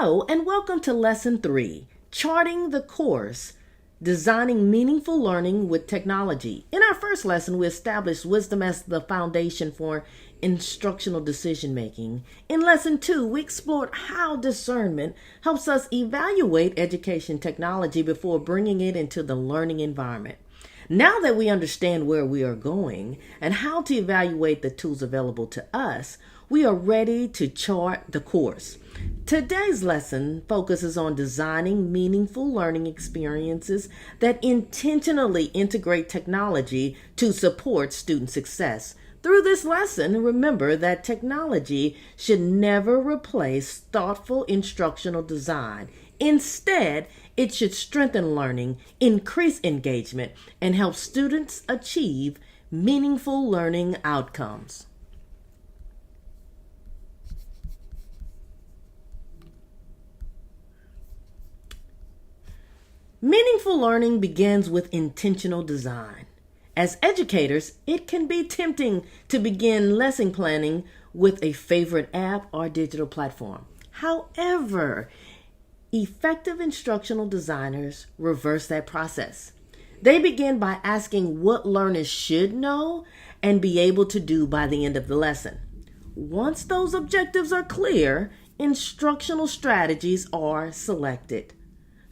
Hello, and welcome to Lesson 3, Charting the Course, Designing Meaningful Learning with Technology. In our first lesson, we established wisdom as the foundation for instructional decision making. In Lesson 2, we explored how discernment helps us evaluate education technology before bringing it into the learning environment. Now that we understand where we are going and how to evaluate the tools available to us, we are ready to chart the course. Today's lesson focuses on designing meaningful learning experiences that intentionally integrate technology to support student success. Through this lesson, remember that technology should never replace thoughtful instructional design. Instead, it should strengthen learning, increase engagement, and help students achieve meaningful learning outcomes. Meaningful learning begins with intentional design. As educators, it can be tempting to begin lesson planning with a favorite app or digital platform. However, effective instructional designers reverse that process. They begin by asking what learners should know and be able to do by the end of the lesson. Once those objectives are clear, instructional strategies are selected,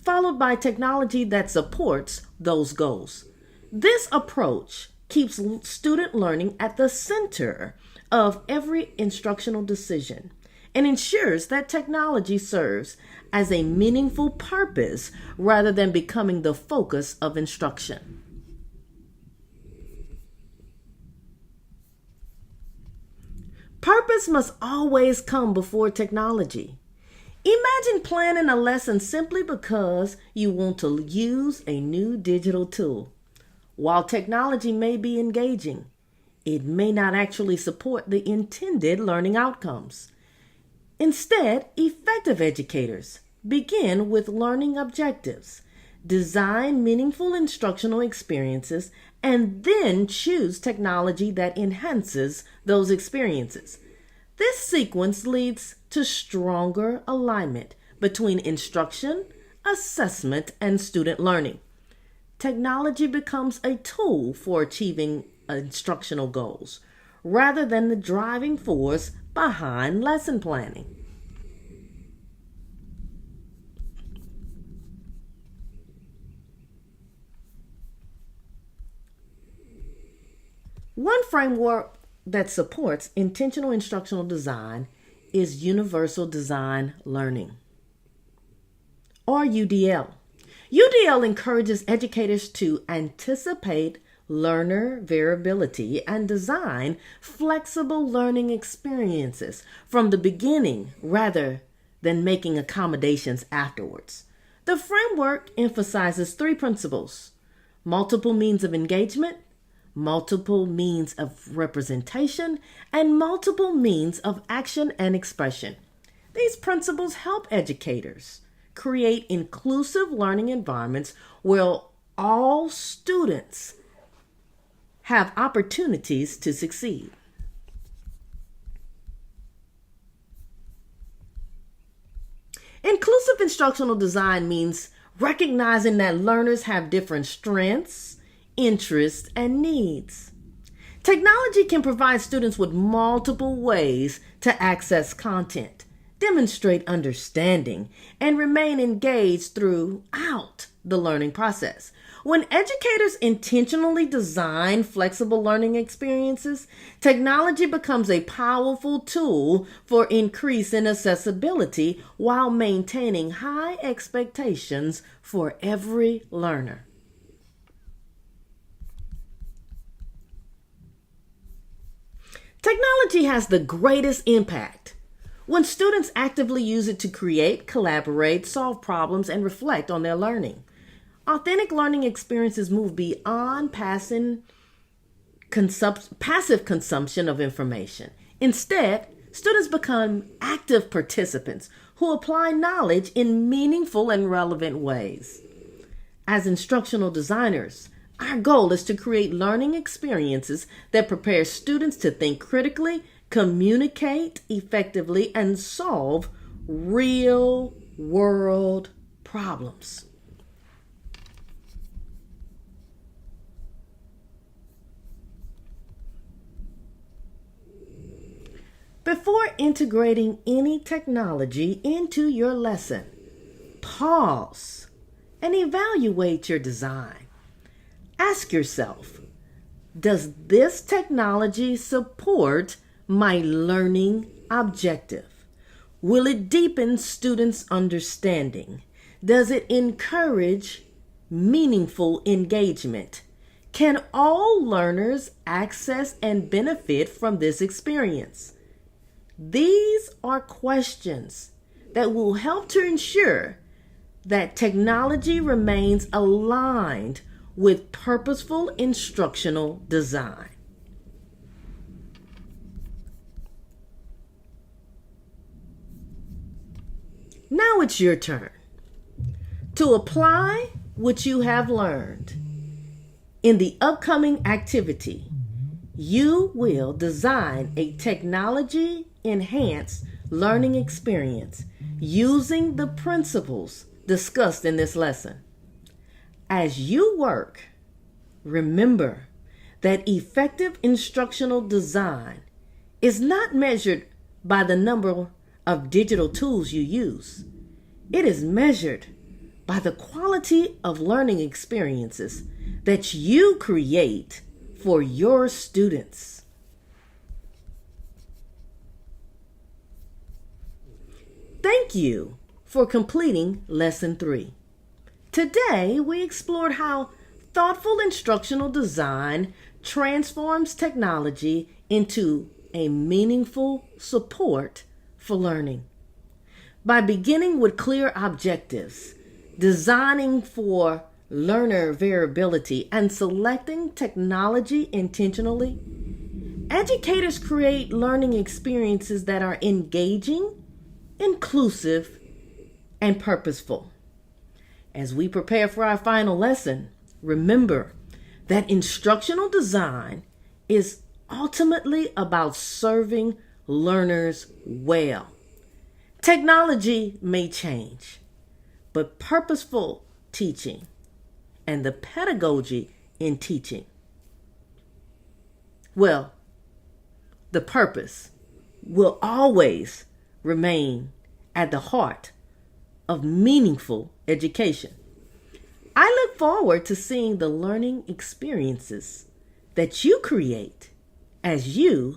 followed by technology that supports those goals. This approach keeps student learning at the center of every instructional decision and ensures that technology serves as a meaningful purpose rather than becoming the focus of instruction. Purpose must always come before technology. Imagine planning a lesson simply because you want to use a new digital tool. While technology may be engaging, it may not actually support the intended learning outcomes. Instead, effective educators begin with learning objectives, design meaningful instructional experiences, and then choose technology that enhances those experiences. This sequence leads to stronger alignment between instruction, assessment, and student learning. Technology becomes a tool for achieving instructional goals rather than the driving force behind lesson planning. One framework that supports intentional instructional design is Universal Design Learning, or UDL. UDL encourages educators to anticipate learner variability and design flexible learning experiences from the beginning rather than making accommodations afterwards. The framework emphasizes three principles: multiple means of engagement, multiple means of representation, and multiple means of action and expression. These principles help educators create inclusive learning environments where all students have opportunities to succeed. Inclusive instructional design means recognizing that learners have different strengths, interests, and needs. Technology can provide students with multiple ways to access content, demonstrate understanding, and remain engaged throughout the learning process. When educators intentionally design flexible learning experiences, technology becomes a powerful tool for increase in accessibility while maintaining high expectations for every learner. Technology has the greatest impact when students actively use it to create, collaborate, solve problems, and reflect on their learning. Authentic learning experiences move beyond passive consumption of information. Instead, students become active participants who apply knowledge in meaningful and relevant ways. As instructional designers, our goal is to create learning experiences that prepare students to think critically, communicate effectively, and solve real world problems. Before integrating any technology into your lesson, pause and evaluate your design. Ask yourself, does this technology support my learning objective? Will it deepen students' understanding? Does it encourage meaningful engagement? Can all learners access and benefit from this experience? These are questions that will help to ensure that technology remains aligned with purposeful instructional design. Now it's your turn to apply what you have learned. In the upcoming activity, you will design a technology-enhanced learning experience using the principles discussed in this lesson. As you work, remember that effective instructional design is not measured by the number of digital tools you use. It is measured by the quality of learning experiences that you create for your students. Thank you for completing Lesson 3. Today, we explored how thoughtful instructional design transforms technology into a meaningful support for learning. By beginning with clear objectives, designing for learner variability, and selecting technology intentionally, educators create learning experiences that are engaging, inclusive, and purposeful. As we prepare for our final lesson, remember that instructional design is ultimately about serving learners well. Technology may change, but purposeful teaching and the pedagogy in teaching, well, the purpose will always remain at the heart of meaningful education. I look forward to seeing the learning experiences that you create as you